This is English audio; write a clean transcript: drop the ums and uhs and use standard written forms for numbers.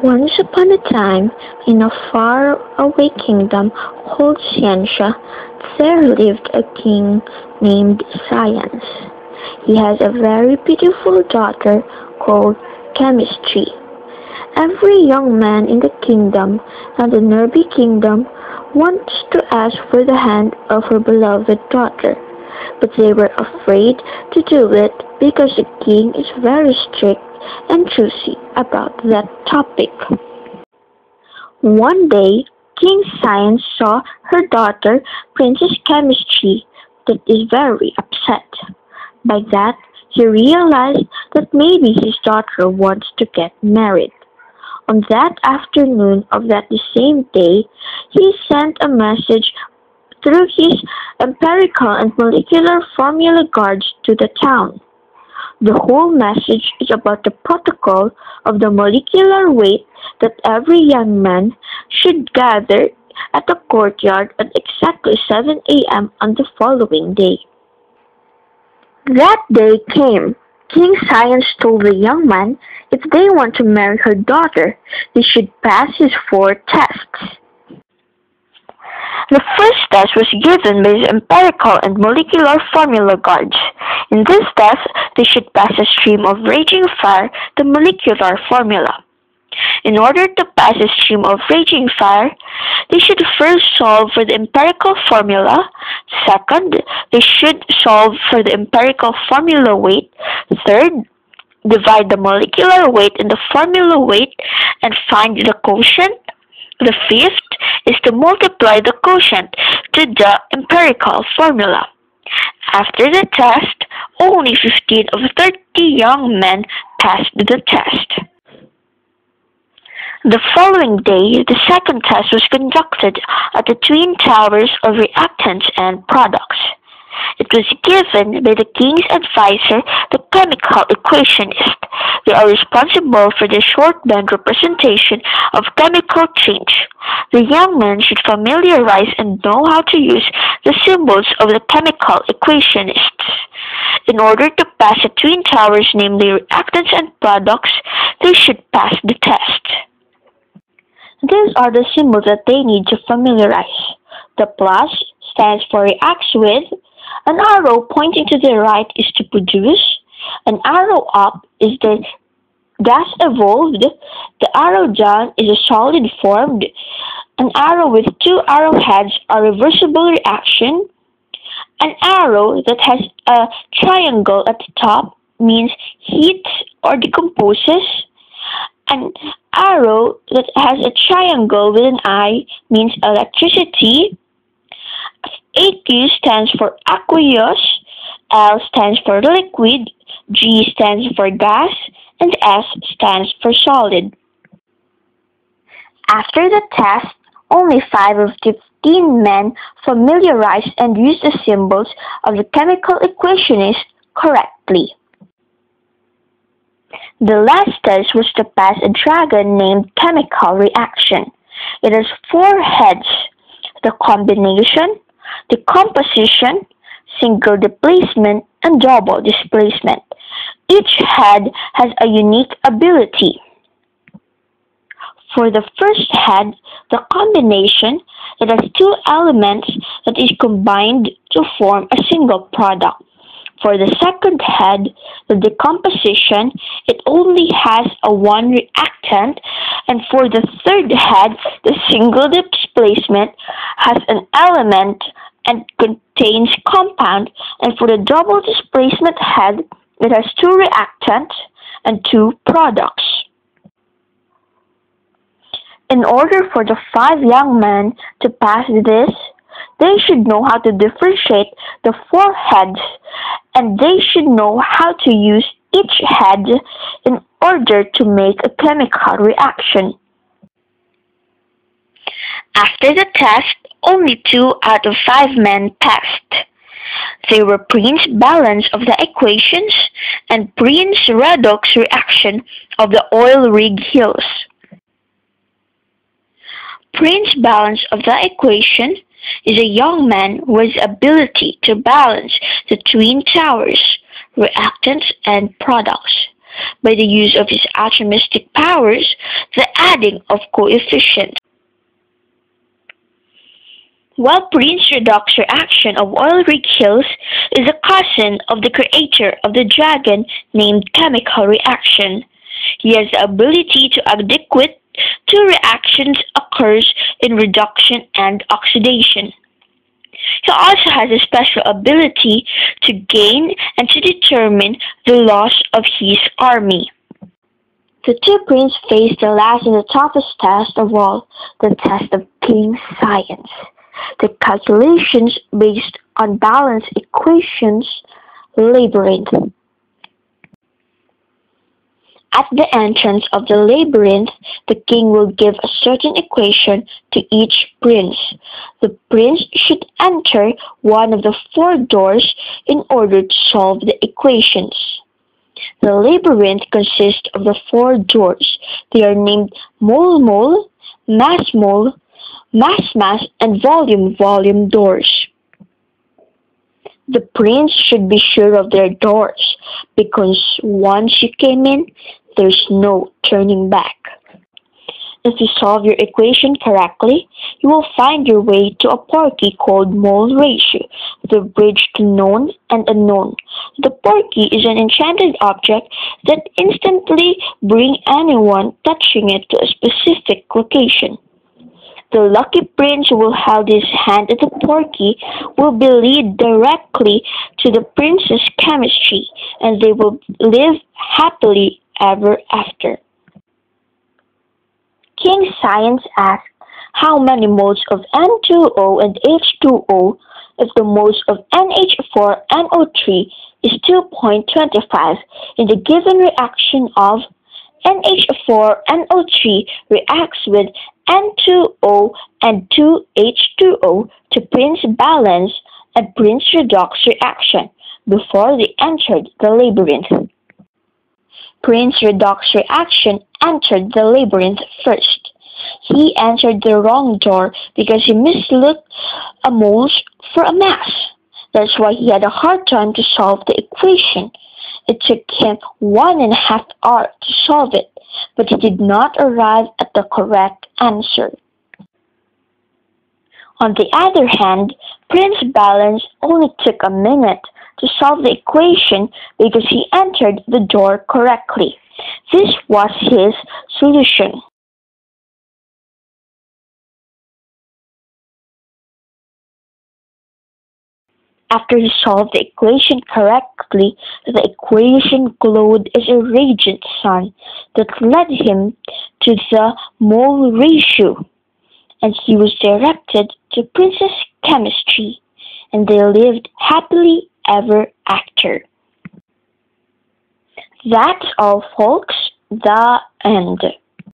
Once upon a time, in a far-away kingdom called Scientia, there lived a king named Science. He has a very beautiful daughter called Chemistry. Every young man in the kingdom and the nearby kingdom wants to ask for the hand of her beloved daughter, but they were afraid to do it because the king is very strict and choosy about that topic. One day, King Science saw her daughter, Princess Chemistry, that is very upset. By that, he realized that maybe his daughter wants to get married. On that afternoon of that same day, he sent a message through his empirical and molecular formula guards to the town. The whole message is about the protocol of the molecular weight that every young man should gather at the courtyard at exactly 7 a.m. on the following day. That day came. King Science told the young man if they want to marry her daughter, they should pass his 4 tests. The first test was given by his empirical and molecular formula guards. In this test, they should pass a stream of raging fire, the molecular formula. In order to pass a stream of raging fire, they should first solve for the empirical formula. Second, they should solve for the empirical formula weight. Third, divide the molecular weight and the formula weight and find the quotient. The fifth is to multiply the quotient to the empirical formula. After the test, only 15 of 30 young men passed the test. The following day, the second test was conducted at the twin towers of reactants and products. It was given by the king's advisor, the chemical equationist. They are responsible for the shorthand representation of chemical change. The young men should familiarize and know how to use the symbols of the chemical equationists. In order to pass the twin towers, namely reactants and products, they should pass the test. These are the symbols that they need to familiarize. The plus stands for reacts with. An arrow pointing to the right is to produce. An arrow up is the gas evolved. The arrow down is a solid formed. An arrow with 2 arrowheads are reversible reaction. An arrow that has a triangle at the top means heat or decomposes. An arrow that has a triangle with an eye means electricity. AQ stands for aqueous, L stands for liquid, G stands for gas, and S stands for solid. After the test, only 5 of 15 men familiarized and used the symbols of the chemical equationist correctly. The last test was to pass a dragon named chemical reaction. It has 4 heads: the combination, the composition, single displacement, and double displacement. Each head has a unique ability. For the first head, the combination, it has 2 elements that is combined to form a single product. For the second head, the decomposition, it only has a 1 reactant, and for the third head, the single displacement has an element and contains compound, and for the double displacement head, it has 2 reactants and 2 products. In order for the 5 young men to pass this, they should know how to differentiate the 4 heads, and they should know how to use each head in order to make a chemical reaction. After the test, only 2 out of 5 men passed. They were Prince balance of the equations and Prince redox reaction of the oil rig hills. Prince balance of the equation is a young man who has the ability to balance the twin towers, reactants, and products. by the use of his atomistic powers, the adding of coefficients. While Prince Redux reaction of Ulrich Hills is a cousin of the creator of the dragon named chemical reaction, he has the ability to adequate two reactions occurs in reduction and oxidation. He also has a special ability to gain and to determine the loss of his army. The two princes face the last and the toughest test of all, the test of King's science. The calculations based on balance equations labyrinth. At the entrance of the labyrinth, the king will give a certain equation to each prince. The prince should enter one of the four doors in order to solve the equations. The labyrinth consists of the four doors. They are named mole-mole, mass-mole, mass-mass, and volume-volume doors. The prince should be sure of their doors, because once you came in, there's no turning back. If you solve your equation correctly, you will find your way to a portkey called mole ratio, the bridge to known and unknown. The portkey is an enchanted object that instantly brings anyone touching it to a specific location. The lucky prince who will hold his hand at the portkey will be led directly to the prince's chemistry, and they will live happily ever after. King Science asked how many moles of N2O and H2O if the moles of NH4NO3 is 2.25 in the given reaction of NH4NO3 reacts with N2O and 2H2O to Prince balance and Prince redox reaction before they entered the labyrinth. Prince redox reaction entered the labyrinth first. He entered the wrong door because he mistook a moles for a mass. That's why he had a hard time to solve the equation. It took him 1.5 hours to solve it, but he did not arrive at the correct answer. On the other hand, Prince Balance only took a minute to solve the equation because he entered the door correctly. This was his solution. After he solved the equation correctly, the equation glowed as a radiant sun that led him to the mole ratio, and he was directed to Princess Chemistry, and they lived happily ever after. That's all, folks. The end.